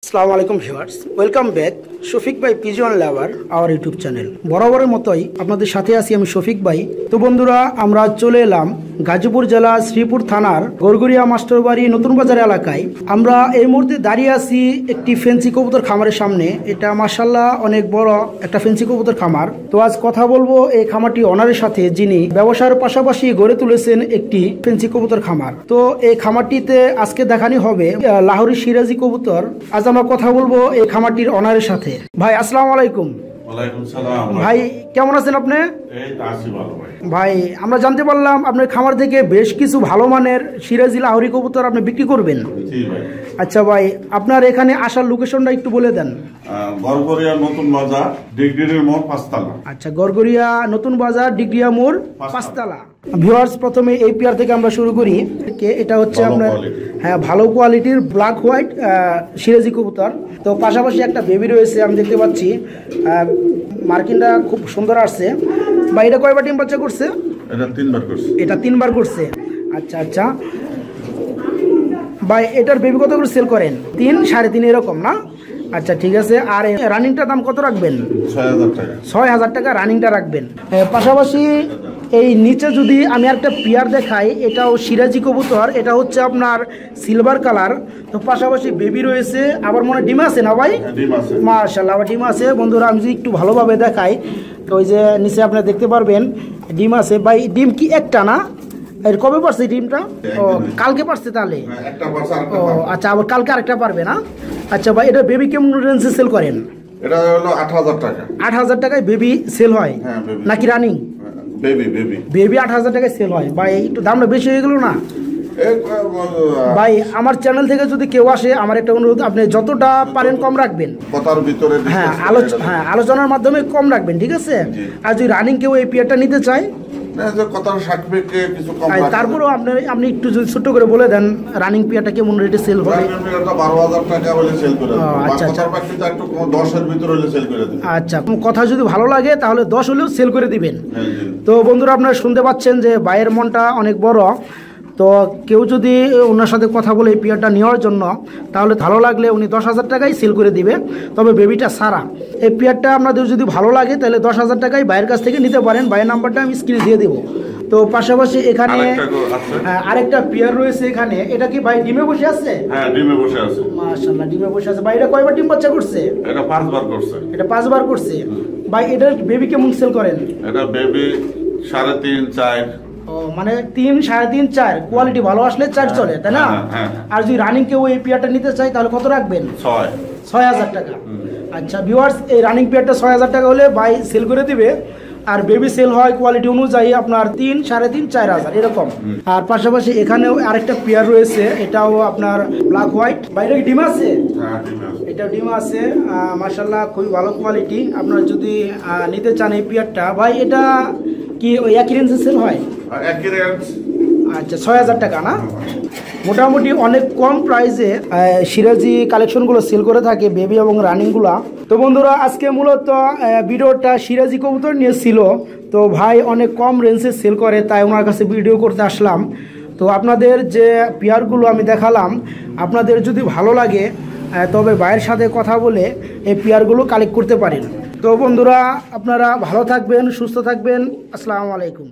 আসসালামু আলাইকুম viewers, welcome back Shafiq ভাই pigeon lover our YouTube channel. বরাবরের মতোই আপনাদের সাথে আছি আমি শফিক ভাই। তো বন্ধুরা, আমরা চলে এলাম গাজীপুর জেলা শ্রীপুর থানার গড়গড়িয়া মাস্টারবাড়ি নতুন বাজার এলাকায়। আমরা এই মুহূর্তে দাঁড়িয়ে আছি একটি ফেন্সি কবুতর খামারের সামনে। এটা মাশাআল্লাহ অনেক বড় একটা ফেন্সি কবুতর খামার। তো আজ কথা বলবো এই খামারটি ওনারের সাথে, যিনি ব্যবসার পাশাপাশি গড়ে তুলেছেন একটি ফেন্সি কবুতর খামার। তো এই খামারটিতে আজকে দেখানি হবে লাহোরি সিরাজি কবুতর। আজ আমরা কথা বলবো এই খামারটির ওনারের সাথে। ভাই আসসালামু আলাইকুম। ওয়ালাইকুম সালাম। ভাই কেমন আছেন আপনি? এই তো আছি ভালো ভাই। ভাই আমরা জানতে পারলাম আপনার খামার থেকে বেশ কিছু ভালো মানের সিরাজি লাহোরি কবুতর আপনি বিক্রি করবেন। জি ভাই। আচ্ছা ভাই, আপনার এখানে আসার লোকেশনটা একটু বলে দেন। গড়গড়িয়া নতুন বাজার, ডিগ্রির মোড়, পাঁচতলা। আচ্ছা, গড়গড়িয়া নতুন বাজার, ডিগ্রিয়া মোড়, পাঁচতলা। ভিউয়ার্স, প্রথমে এই পেয়ার থেকে আমরা শুরু করি। এটা হচ্ছে আপনার ভালো কোয়ালিটির ব্ল্যাক হোয়াইট সিরাজি কবুতর। তো পাশাপাশি একটা বেবি রয়েছে আমি দেখতে পাচ্ছি। মার্কিনটা খুব সুন্দর আসছে। ভাই এটা কয়বার ডিম বাচ্চা করছে? এটা তিনবার করছে। এটা তিনবার করছে। আচ্ছা আচ্ছা ভাই, এটার বেবি কত করে সেল করেন? 3, 3.5 এরকম না? আচ্ছা ঠিক আছে। আর রানিংটার দাম কত রাখবেন? ৬,০০০ টাকা। ৬,০০০ টাকা রানিংটা রাখবেন। পাশাপাশি এই নিচে যদি আমি একটা পেয়ার দেখাই, এটাও সিরাজি কবুতর। এটা হচ্ছে আপনার সিলভার কালার। তো পাশাপাশি বেবি রয়েছে, আবার মনে ডিম আছে না ভাই? মাশাআল্লাহ, আবার ডিম আছে। বন্ধুরা আমি যদি একটু ভালোভাবে দেখাই, তো ওই যে নিচে আপনারা দেখতে পারবেন ডিম আছে। ভাই ডিম কি একটা না? এর কবে পারছে ডিমটা? ও কালকে পারছে তাহলে। ও আচ্ছা, আবার কালকে আরেকটা পারবে না? আচ্ছা ভাই, এটা বেবি কেমন রেঞ্জে সেল করেন? এটা হলো ৮,০০০ টাকা। ৮,০০০ টাকায় বেবি সেল হয় নাকি রানিং? বেবি ৮,০০০ টাকায় সেল হয়। ভাই একটু দামটা বেশি হয়ে গেল না? ভাই আমার চ্যানেল থেকে যদি কেউ আসে, আমার একটা অনুরোধ, আপনি যতটা পারেন কম রাখবেন। কথার ভিতরে আলোচনার মাধ্যমে কম রাখবেন, ঠিক আছে? আর যদি রানিং কেউ এই পেয়ারটা নিতে চায়, তারপরেও আপনি একটু যদি ছোট্ট করে বলে দেন রানিং পেয়ারটা কেমন রেটে সেল হবে? ১২,০০০ টাকা হলে সেল করে দেব। আচ্ছা আচ্ছা, একটু ১০ এর ভিতর হলে সেল করে দেব। আচ্ছা, কথা যদি ভালো লাগে তাহলে 10 হলেও সেল করে দিবেন। তো বন্ধুরা আপনারা শুনতে পাচ্ছেন যে ভাইয়ের মনটা অনেক বড়। তো কেউ যদি ওনার সাথে কথা বলে এই পেয়ারটা নেওয়ার জন্য, তাহলে ভালো লাগলে উনি 10,০০০ টাকায় সেল করে দিবে, তবে বেবিটা সারা। এই পেয়ারটা আপনাদের যদি ভালো লাগে তাহলে 10,০০০ টাকায় ভাইয়ের কাছ থেকে নিতে পারেন। ভাইয়ের নাম্বারটা আমি স্ক্রিনে দিয়ে দেবো। তো পাশাপাশি এখানে আরেকটা পেয়ার রয়েছে এখানে। এটা কি ভাই ডিমে বসে আছে? হ্যাঁ, ডিমে বসে আছে। মাশাআল্লাহ, ডিমে বসে আছে। ভাই এটা কয়বার ডিম বাচ্চা করছে? এটা 5বার করছে। এটা 5বার করছে। ভাই এটার বেবি কেমন সেল করেন? এটা বেবি 3.5, 4। ও মানে 3, 3.5, 4 কোয়ালিটি ভালো আসলে 4 চলে, তাই না? আর যদি রানিং কেউ এই পেয়ারটা নিতে চায় তাহলে কত রাখবেন? 6,০০০ টাকা। আচ্ছা ভিউয়ার্স, এই রানিং পেয়ারটা 6,০০০ টাকা হলে ভাই সেল করে দিবে। আর বেবি সেল হয় কোয়ালিটি অনুযায়ী আপনার 3, 3.5, 4,০০০ এরকম। আর পাশাপাশি এখানেও আরেকটা পেয়ার রয়েছে, এটাও আপনার ব্ল্যাক হোয়াইট। বাইরে কি ডিম আছে? এটা ডিম আছে। মাশাআল্লাহ খুবই ভালো কোয়ালিটি। আপনারা যদি নিতে চান এই পেয়ারটা, ভাই এটা কি ওই একই রেঞ্জে সেল হয়? আচ্ছা, 6,০০০ টাকা না? মোটামুটি অনেক কম প্রাইসে সিরাজি কালেকশনগুলো সেল করে থাকে, বেবি এবং রানিংগুলা। তো বন্ধুরা আজকে মূলত ভিডিওটা সিরাজি কবুতর নিয়ে ছিল। তো ভাই অনেক কম রেঞ্জে সেল করে, তাই ওনার কাছে ভিডিও করতে আসলাম। তো আপনাদের যে পেয়ারগুলো আমি দেখালাম, আপনাদের যদি ভালো লাগে তবে ভাইয়ের সাথে কথা বলে এই পেয়ারগুলো কালেক্ট করতে পারেন। তো বন্ধুরা আপনারা ভালো থাকবেন, সুস্থ থাকবেন। আসসালামু আলাইকুম।